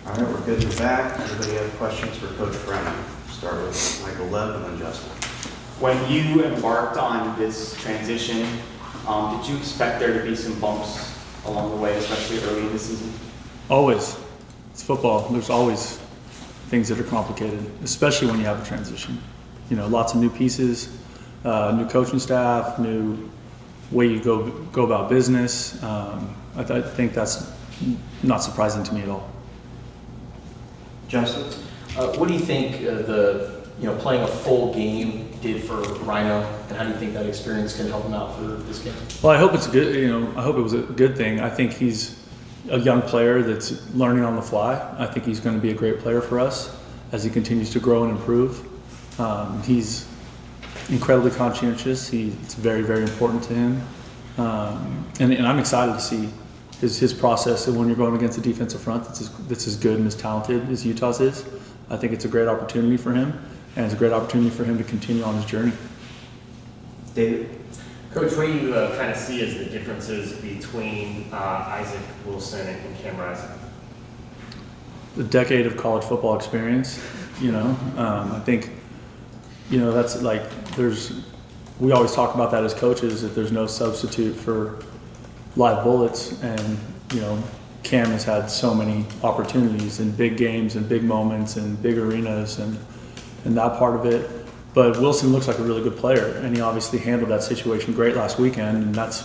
All right, we're good with that. Anybody have questions for Coach Brennan? Start with Michael Lev and then Justin. When you embarked on this transition, did you expect there to be some bumps along the way, especially early in the season? Always. It's football. There's always things that are complicated, especially when you have a transition. You know, lots of new pieces, new coaching staff, new way you go about business. I think that's not surprising to me at all. Justin? What do you think playing a full game did for Rhino, and how do you think that experience can help him out for this game? Well, I hope it's good. I hope it was a good thing. I think he's a young player that's learning on the fly. I think he's going to be a great player for us as he continues to grow and improve. He's incredibly conscientious. It's very, very important to him, and I'm excited to see his process. And when you're going against a defensive front that's as good and as talented as Utah's is, I think it's a great opportunity for him, and it's a great opportunity for him to continue on his journey. David? Coach, what do you kind of see as the differences between Isaac Wilson and Cam Rising? A decade of college football experience, I think, that's like, we always talk about that as coaches, that there's no substitute for live bullets. And, Cam has had so many opportunities in big games and big moments and big arenas and that part of it. But Wilson looks like a really good player, and he obviously handled that situation great last weekend, and that's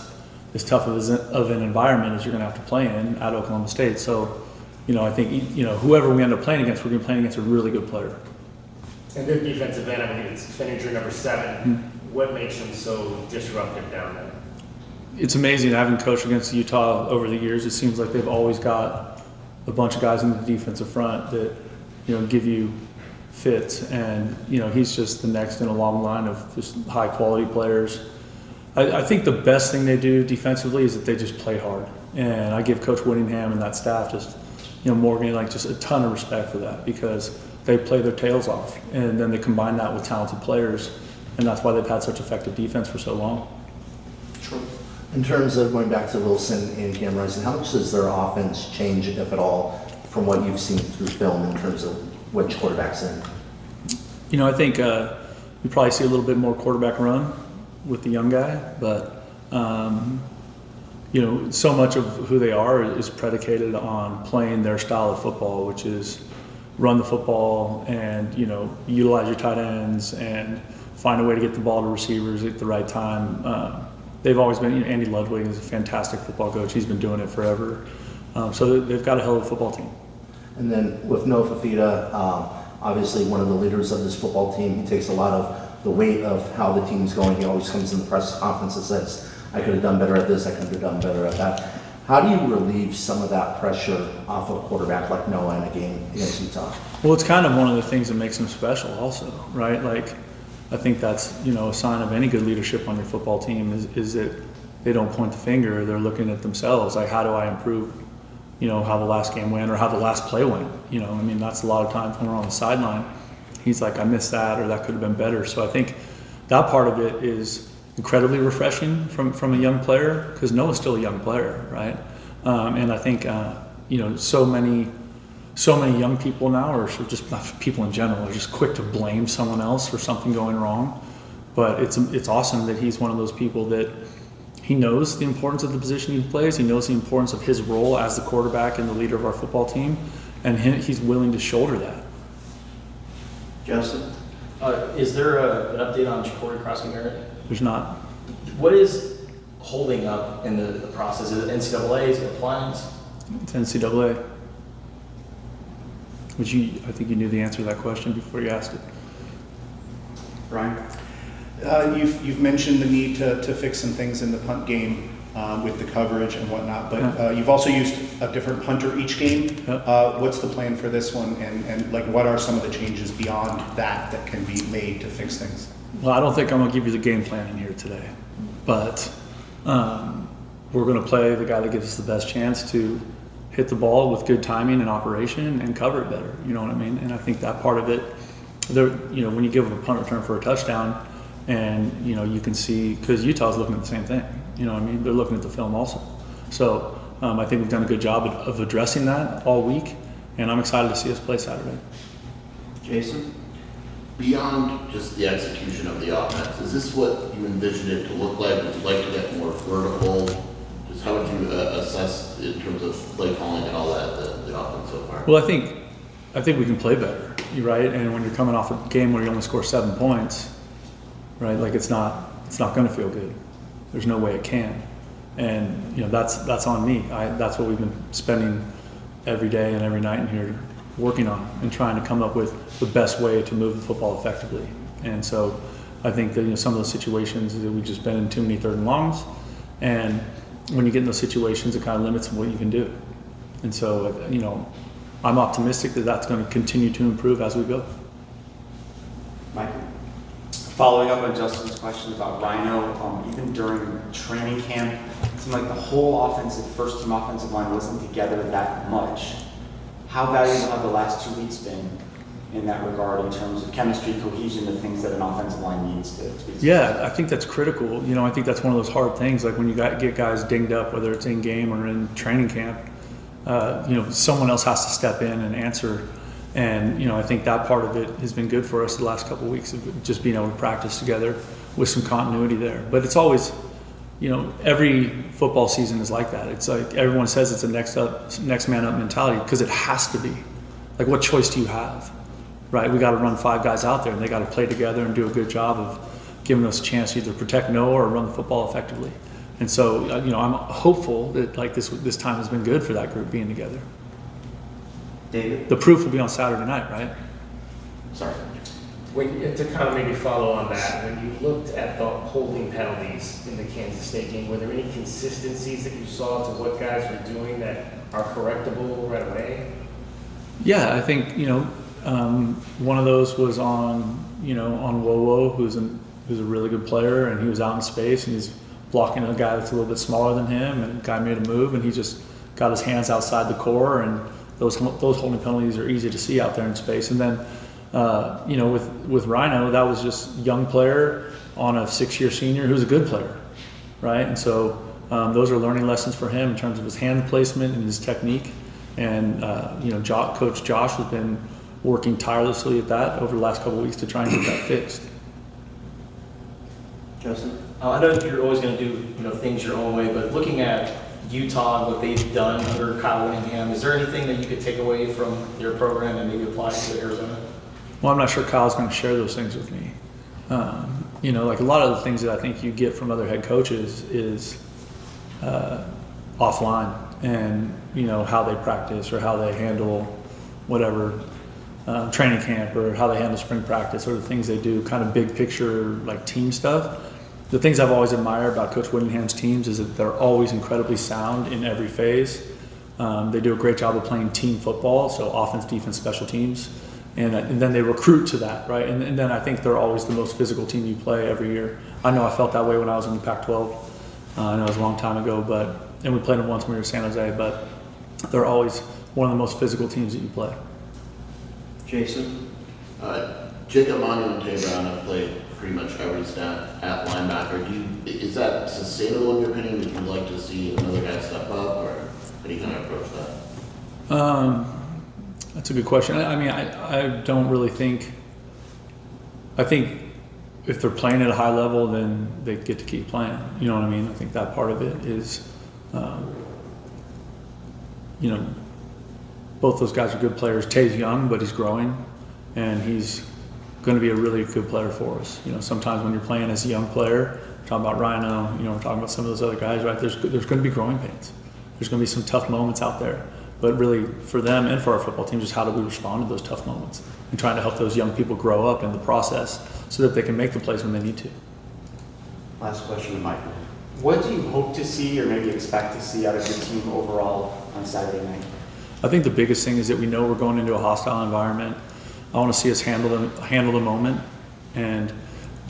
as tough of an environment as you're going to have to play in at Oklahoma State. So, I think, whoever we end up playing against, we're going to be playing against a really good player. And their defensive end, I mean, it's finisher number 7. Mm-hmm. What makes them so disruptive down there? It's amazing having coached against Utah over the years. It seems like they've always got a bunch of guys in the defensive front that, give you fits, and he's just the next in a long line of just high quality players. I think the best thing they do defensively is that they just play hard, and I give Coach Whittingham and that staff just Morgan just a ton of respect for that, because they play their tails off, and then they combine that with talented players, and that's why they've had such effective defense for so long. Sure. In terms of going back to Wilson and Cam Rising, how much does their offense change, if at all, from what you've seen through film in terms of which quarterback's in? I think you probably see a little bit more quarterback run with the young guy, but so much of who they are is predicated on playing their style of football, which is run the football and utilize your tight ends and find a way to get the ball to receivers at the right time. They've always been. Andy Ludwig is a fantastic football coach. He's been doing it forever. So they've got a hell of a football team. And then with Noah Fafita, obviously one of the leaders of this football team, he takes a lot of the weight of how the team's going. He always comes in the press conference and says, I could have done better at this, I could have done better at that. How do you relieve some of that pressure off of a quarterback like Noah in a game against Utah? Well, it's kind of one of the things that makes him special also, right? Like, I think that's, a sign of any good leadership on your football team is that they don't point the finger, they're looking at themselves. Like, how do I improve, how the last game went or how the last play went? That's a lot of times when we're on the sideline. He's like, I missed that, or that could have been better. So I think that part of it is incredibly refreshing from a young player, because Noah's still a young player, right? And I think, so many young people now, or just people in general, are just quick to blame someone else for something going wrong. But it's awesome that he's one of those people that he knows the importance of the position he plays. He knows the importance of his role as the quarterback and the leader of our football team, and he's willing to shoulder that. Justin? Is there an update on Jacory Crossman-Merritt? There's not. What is holding up in the process? Is it NCAA? Is it appliance? It's NCAA. Which I think you knew the answer to that question before you asked it. Ryan? You've mentioned the need to fix some things in the punt game with the coverage and whatnot, but you've also used a different punter each game. Yep. What's the plan for this one, and what are some of the changes beyond that can be made to fix things? Well, I don't think I'm going to give you the game plan in here today, but we're going to play the guy that gives us the best chance to hit the ball with good timing and operation and cover it better. You know what I mean? And I think that part of it, when you give up a punt return for a touchdown, and you can see, because Utah's looking at the same thing. They're looking at the film also. So I think we've done a good job of addressing that all week, and I'm excited to see us play Saturday. Jason? Beyond just the execution of the offense, is this what you envisioned it to look like? Would you like to get more vertical? Just how would you assess in terms of play calling and all that, the offense so far? Well, I think we can play better, right? And when you're coming off a game where you only score 7 points, right? Like it's not going to feel good. There's no way it can, and that's on me. That's what we've been spending every day and every night in here working on and trying to come up with the best way to move the football effectively. And so I think that some of those situations that we've just been in too many 3rd and longs, and when you get in those situations, it kind of limits what you can do. And so I'm optimistic that that's going to continue to improve as we go. Michael? Following up on Justin's question about Rhino, even during training camp, it seemed like the whole first team offensive line wasn't together that much. How valuable have the last 2 weeks been in that regard in terms of chemistry, cohesion, the things that an offensive line needs to be? Yeah, I think that's critical. I think that's one of those hard things. Like when you get guys dinged up, whether it's in game or in training camp, someone else has to step in and answer. And I think that part of it has been good for us the last couple of weeks of just being able to practice together with some continuity there. But it's always, every football season is like that. It's like everyone says it's a next man up mentality because it has to be. Like, what choice do you have, right? We got to run 5 guys out there, and they got to play together and do a good job of giving us a chance to either protect Noah or run the football effectively. And so, I'm hopeful that this time has been good for that group being together. David? The proof will be on Saturday night, right? Sorry. To kind of maybe follow on that, when you looked at the holding penalties in the Kansas State game, were there any consistencies that you saw to what guys were doing that are correctable right away? Yeah, I think one of those was on Wowo, who's a really good player, and he was out in space and he's blocking a guy that's a little bit smaller than him, and the guy made a move and he just got his hands outside the core, and those holding penalties are easy to see out there in space. And then with Rhino, that was just young player on a 6-year senior who's a good player, right? And so those are learning lessons for him in terms of his hand placement and his technique. And Coach Josh has been working tirelessly at that over the last couple of weeks to try and get that fixed. Justin? I know you're always going to do things your own way, but looking at Utah and what they've done under Kyle Whittingham, is there anything that you could take away from their program and maybe apply to Arizona? Well, I'm not sure Kyle's going to share those things with me. Like a lot of the things that I think you get from other head coaches is offline, and how they practice or how they handle whatever training camp or how they handle spring practice or the things they do, kind of big picture like team stuff. The things I've always admired about Coach Whittingham's teams is that they're always incredibly sound in every phase. They do a great job of playing team football, so offense, defense, special teams. And then they recruit to that, right? And then I think they're always the most physical team you play every year. I know I felt that way when I was in the Pac-12. I know it was a long time ago, and we played them once when we were in San Jose, but they're always one of the most physical teams that you play. Jason? Jacob Monumente Brown have played pretty much every snap at linebacker. Is that sustainable in your opinion? Would you like to see another guy step up, or how do you kind of approach that? That's a good question. I don't really think. I think if they're playing at a high level, then they get to keep playing. You know what I mean? I think that part of it is, both those guys are good players. Tay's young, but he's growing, and he's going to be a really good player for us. Sometimes when you're playing as a young player, we're talking about Rhino, we're talking about some of those other guys, right? There's going to be growing pains. There's going to be some tough moments out there. But really, for them and for our football team, just how do we respond to those tough moments and trying to help those young people grow up in the process so that they can make the plays when they need to. Last question to Michael. What do you hope to see or maybe expect to see out of your team overall on Saturday night? I think the biggest thing is that we know we're going into a hostile environment. I want to see us handle the moment and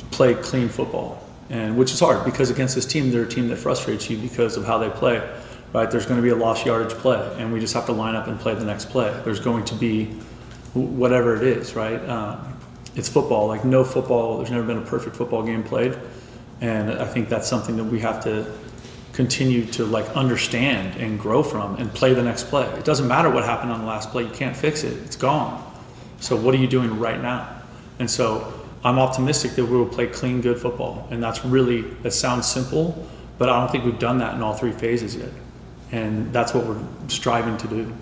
play clean football, and which is hard because against this team, they're a team that frustrates you because of how they play. Right, there's going to be a lost yardage play, and we just have to line up and play the next play. There's going to be whatever it is, right? It's football. Like no football, there's never been a perfect football game played, and I think that's something that we have to continue to like understand and grow from and play the next play. It doesn't matter what happened on the last play. You can't fix it. It's gone. So what are you doing right now? And so I'm optimistic that we will play clean, good football. And that sounds simple, but I don't think we've done that in all three phases yet. And that's what we're striving to do.